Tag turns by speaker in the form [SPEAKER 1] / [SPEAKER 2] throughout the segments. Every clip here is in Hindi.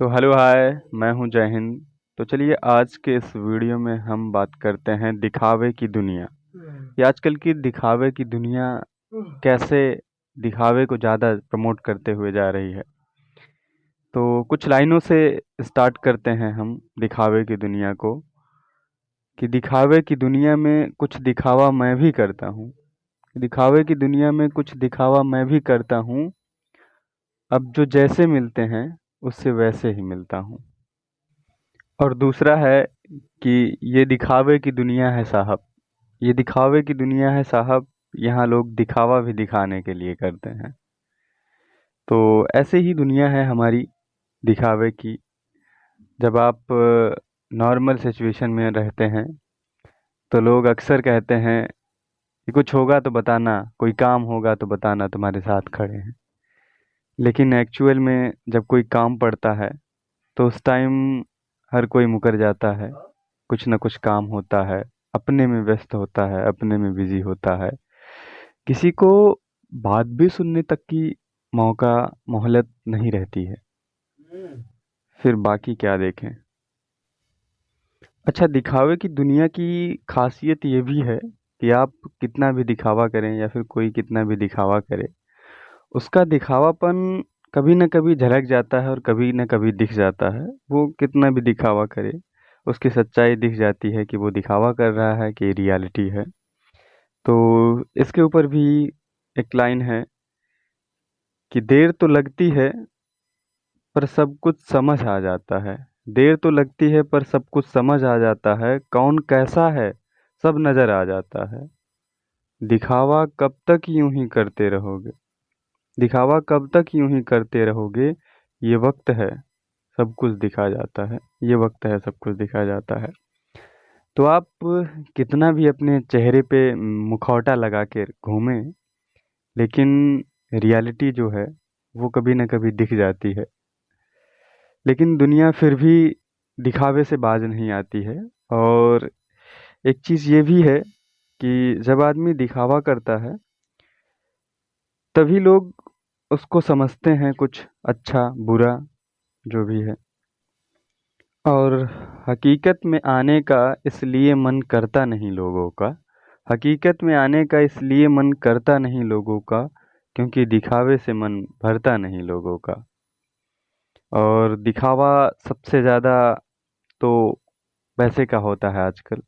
[SPEAKER 1] Hello hi. मैं हूं जय हिंद। तो चलिए आज के इस वीडियो में हम बात करते हैं दिखावे की दुनिया। ये आजकल की दिखावे की दुनिया कैसे दिखावे को ज़्यादा प्रमोट करते हुए जा रही है। तो कुछ लाइनों से स्टार्ट करते हैं हम दिखावे की दुनिया को कि दिखावे की दुनिया में कुछ दिखावा मैं भी करता हूँ। दिखावे की दुनिया में कुछ दिखावा मैं भी करता हूँ। अब जो जैसे मिलते हैं उससे वैसे ही मिलता हूँ। और दूसरा है कि ये दिखावे की दुनिया है साहब। ये दिखावे की दुनिया है साहब। यहाँ लोग दिखावा भी दिखाने के लिए करते हैं। तो ऐसे ही दुनिया है हमारी दिखावे की। जब आप नॉर्मल सिचुएशन में रहते हैं तो लोग अक्सर कहते हैं कि कुछ होगा तो बताना, कोई काम होगा तो बताना, तुम्हारे साथ खड़े हैं। लेकिन एक्चुअल में जब कोई काम पड़ता है तो उस टाइम हर कोई मुकर जाता है। कुछ न कुछ काम होता है, अपने में व्यस्त होता है, अपने में बिजी होता है। किसी को बात भी सुनने तक की मौका मोहलत नहीं रहती है। फिर बाकी क्या देखें। अच्छा, दिखावे की दुनिया की खासियत ये भी है कि आप कितना भी दिखावा करें या फिर कोई कितना भी दिखावा करे, उसका दिखावापन कभी न कभी झलक जाता है और कभी न कभी दिख जाता है। वो कितना भी दिखावा करे, उसकी सच्चाई दिख जाती है कि वो दिखावा कर रहा है कि रियलिटी है। तो इसके ऊपर भी एक लाइन है कि देर तो लगती है पर सब कुछ समझ आ जाता है। देर तो लगती है पर सब कुछ समझ आ जाता है, कौन कैसा है सब नजर आ जाता है। दिखावा कब तक यूं ही करते रहोगे। दिखावा कब तक यूं ही करते रहोगे। ये वक्त है सब कुछ दिखा जाता है। ये वक्त है सब कुछ दिखा जाता है। तो आप कितना भी अपने चेहरे पे मुखौटा लगा के घूमें, लेकिन रियलिटी जो है वो कभी ना कभी दिख जाती है। लेकिन दुनिया फिर भी दिखावे से बाज नहीं आती है। और एक चीज़ ये भी है कि जब आदमी दिखावा करता है तभी लोग उसको समझते हैं कुछ अच्छा बुरा जो भी है। और हकीकत में आने का इसलिए मन करता नहीं लोगों का। हकीकत में आने का इसलिए मन करता नहीं लोगों का, क्योंकि दिखावे से मन भरता नहीं लोगों का। और दिखावा सबसे ज़्यादा तो पैसे का होता है आजकल।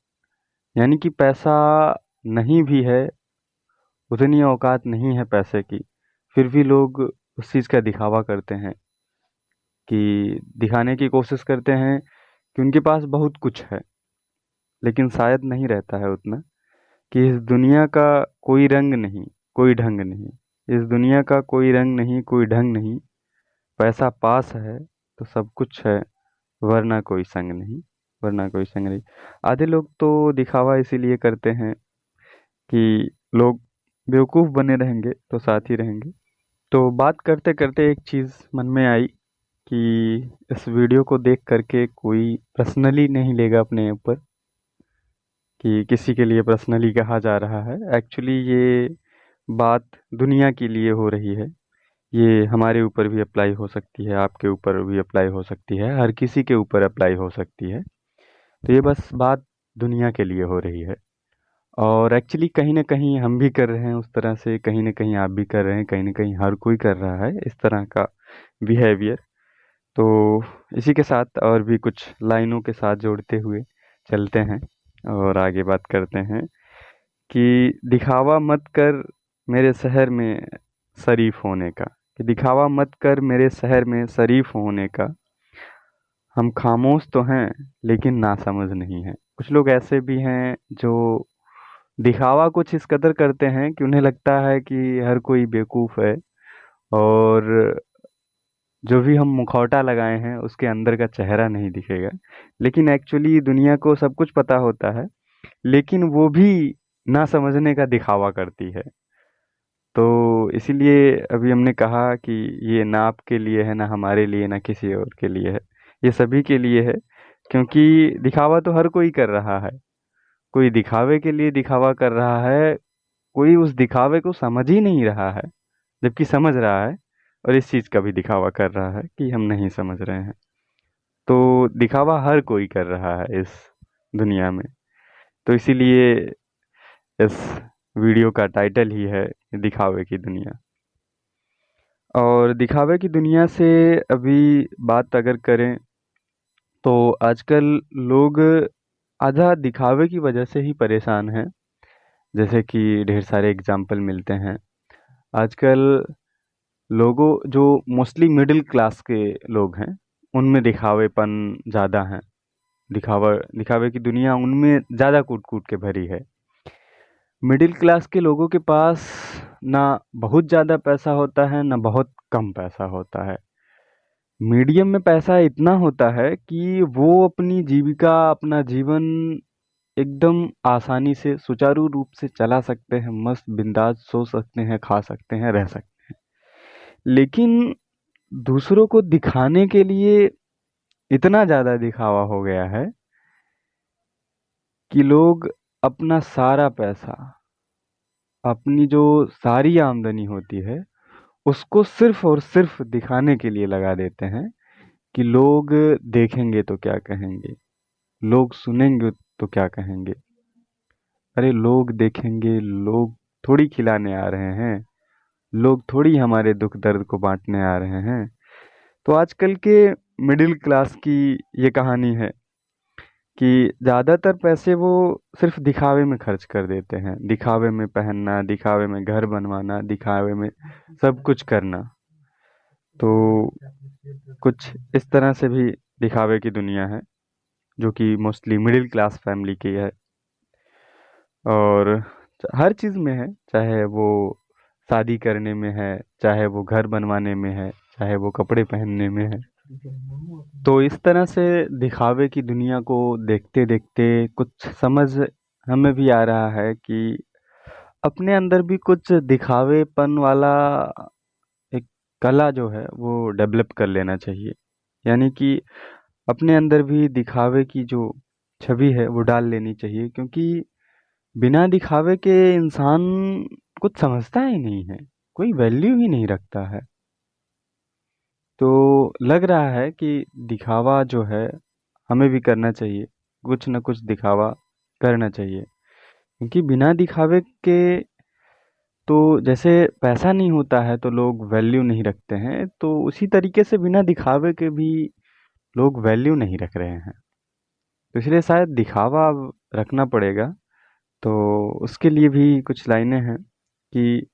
[SPEAKER 1] यानी कि पैसा नहीं भी है, उतनी औकात नहीं है पैसे की, फिर भी लोग उस चीज़ का दिखावा करते हैं कि दिखाने की कोशिश करते हैं कि उनके पास बहुत कुछ है। लेकिन शायद नहीं रहता है उतना कि इस दुनिया का कोई रंग नहीं, कोई ढंग नहीं। इस दुनिया का कोई रंग नहीं, कोई ढंग नहीं। पैसा पास है तो सब कुछ है, वरना कोई संग नहीं। वरना कोई संग नहीं। आधे लोग तो दिखावा इसीलिए करते हैं कि लोग बेवकूफ़ बने रहेंगे तो साथ ही रहेंगे। तो बात करते करते एक चीज़ मन में आई कि इस वीडियो को देख करके कोई पर्सनली नहीं लेगा अपने ऊपर कि किसी के लिए पर्सनली कहा जा रहा है। एक्चुअली ये बात दुनिया के लिए हो रही है। ये हमारे ऊपर भी अप्लाई हो सकती है, आपके ऊपर भी अप्लाई हो सकती है, हर किसी के ऊपर अप्लाई हो सकती है। तो ये बस बात दुनिया के लिए हो रही है। और एक्चुअली कहीं ना कहीं हम भी कर रहे हैं उस तरह से, कहीं ना कहीं आप भी कर रहे हैं, कहीं ना कहीं हर कोई कर रहा है इस तरह का बिहेवियर। तो इसी के साथ और भी कुछ लाइनों के साथ जोड़ते हुए चलते हैं और आगे बात करते हैं कि दिखावा मत कर मेरे शहर में शरीफ होने का। कि दिखावा मत कर मेरे शहर में शरीफ होने का। हम खामोश तो हैं लेकिन नासमझ नहीं हैं। कुछ लोग ऐसे भी हैं जो दिखावा कुछ इस कदर करते हैं कि उन्हें लगता है कि हर कोई बेवकूफ़ है। और जो भी हम मुखौटा लगाए हैं उसके अंदर का चेहरा नहीं दिखेगा। लेकिन एक्चुअली दुनिया को सब कुछ पता होता है, लेकिन वो भी ना समझने का दिखावा करती है। तो इसीलिए अभी हमने कहा कि ये ना आपके लिए है, ना हमारे लिए, ना किसी और के लिए है। ये सभी के लिए है, क्योंकि दिखावा तो हर कोई कर रहा है। कोई दिखावे के लिए दिखावा कर रहा है, कोई उस दिखावे को समझ ही नहीं रहा है, जबकि समझ रहा है। और इस चीज़ का भी दिखावा कर रहा है कि हम नहीं समझ रहे हैं। तो दिखावा हर कोई कर रहा है इस दुनिया में। तो इसीलिए इस वीडियो का टाइटल ही है दिखावे की दुनिया। और दिखावे की दुनिया से अभी बात अगर करें तो आजकल लोग आधा दिखावे की वजह से ही परेशान हैं। जैसे कि ढेर सारे एग्जाम्पल मिलते हैं आजकल। लोगों जो मोस्टली मिडिल क्लास के लोग हैं उनमें दिखावेपन ज़्यादा है। दिखावा दिखावे की दुनिया उनमें ज़्यादा कूट कूट के भरी है। मिडिल क्लास के लोगों के पास ना बहुत ज़्यादा पैसा होता है ना बहुत कम पैसा होता है। मीडियम में पैसा इतना होता है कि वो अपनी जीविका अपना जीवन एकदम आसानी से सुचारू रूप से चला सकते हैं, मस्त बिंदास सो सकते हैं, खा सकते हैं, रह सकते हैं। लेकिन दूसरों को दिखाने के लिए इतना ज़्यादा दिखावा हो गया है कि लोग अपना सारा पैसा, अपनी जो सारी आमदनी होती है उसको सिर्फ और सिर्फ दिखाने के लिए लगा देते हैं कि लोग देखेंगे तो क्या कहेंगे, लोग सुनेंगे तो क्या कहेंगे। अरे लोग देखेंगे, लोग थोड़ी खिलाने आ रहे हैं, लोग थोड़ी हमारे दुख दर्द को बांटने आ रहे हैं। तो आजकल के मिडिल क्लास की ये कहानी है कि ज़्यादातर पैसे वो सिर्फ दिखावे में खर्च कर देते हैं। दिखावे में पहनना, दिखावे में घर बनवाना, दिखावे में सब कुछ करना। तो कुछ इस तरह से भी दिखावे की दुनिया है जो कि मोस्टली मिडिल क्लास फैमिली की है। और हर चीज़ में है, चाहे वो शादी करने में है, चाहे वो घर बनवाने में है, चाहे वो कपड़े पहनने में है। तो इस तरह से दिखावे की दुनिया को देखते देखते कुछ समझ हमें भी आ रहा है कि अपने अंदर भी कुछ दिखावेपन वाला एक कला जो है वो डेवलप कर लेना चाहिए। यानी कि अपने अंदर भी दिखावे की जो छवि है वो डाल लेनी चाहिए, क्योंकि बिना दिखावे के इंसान कुछ समझता ही नहीं है, कोई वैल्यू ही नहीं रखता है। तो लग रहा है कि दिखावा जो है हमें भी करना चाहिए, कुछ न कुछ दिखावा करना चाहिए। क्योंकि बिना दिखावे के तो जैसे पैसा नहीं होता है तो लोग वैल्यू नहीं रखते हैं, तो उसी तरीके से बिना दिखावे के भी लोग वैल्यू नहीं रख रहे हैं। तो इसलिए शायद दिखावा अब रखना पड़ेगा। तो उसके लिए भी कुछ लाइनें हैं कि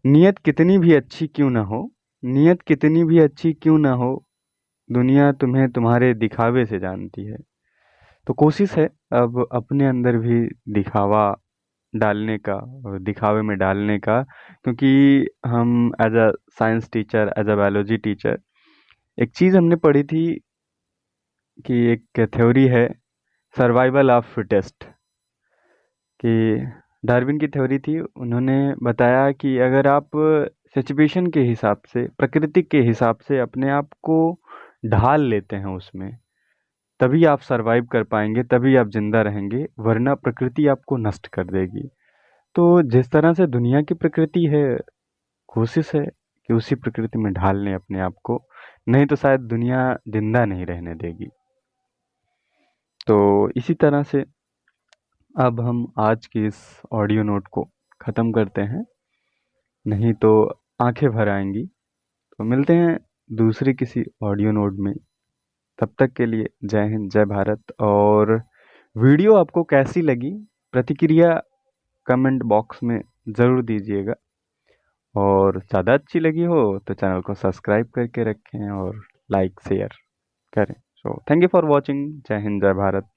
[SPEAKER 1] नियत कितनी भी अच्छी क्यों ना हो, नियत कितनी भी अच्छी क्यों ना हो, दुनिया तुम्हें तुम्हारे दिखावे से जानती है। तो कोशिश है अब अपने अंदर भी दिखावा डालने का और दिखावे में डालने का। क्योंकि हम as a science teacher, as a biology teacher, एक चीज़ हमने पढ़ी थी कि एक थ्योरी है सर्वाइवल ऑफ फिटेस्ट। कि डार्विन की थ्योरी थी, उन्होंने बताया कि अगर आप सिचुएशन के हिसाब से, प्रकृति के हिसाब से अपने आप को ढाल लेते हैं उसमें, तभी आप सरवाइव कर पाएंगे, तभी आप जिंदा रहेंगे, वरना प्रकृति आपको नष्ट कर देगी। तो जिस तरह से दुनिया की प्रकृति है, कोशिश है कि उसी प्रकृति में ढाल लें अपने आप को, नहीं तो शायद दुनिया जिंदा नहीं रहने देगी। तो इसी तरह से अब हम आज की इस ऑडियो नोट को ख़त्म करते हैं, नहीं तो आंखें भर आएंगी। तो मिलते हैं दूसरी किसी ऑडियो नोट में। तब तक के लिए जय हिंद, जय भारत। और वीडियो आपको कैसी लगी, प्रतिक्रिया कमेंट बॉक्स में ज़रूर दीजिएगा। और ज़्यादा अच्छी लगी हो तो चैनल को सब्सक्राइब करके रखें और लाइक शेयर करें। So thank you for watching. जय हिंद, जय भारत।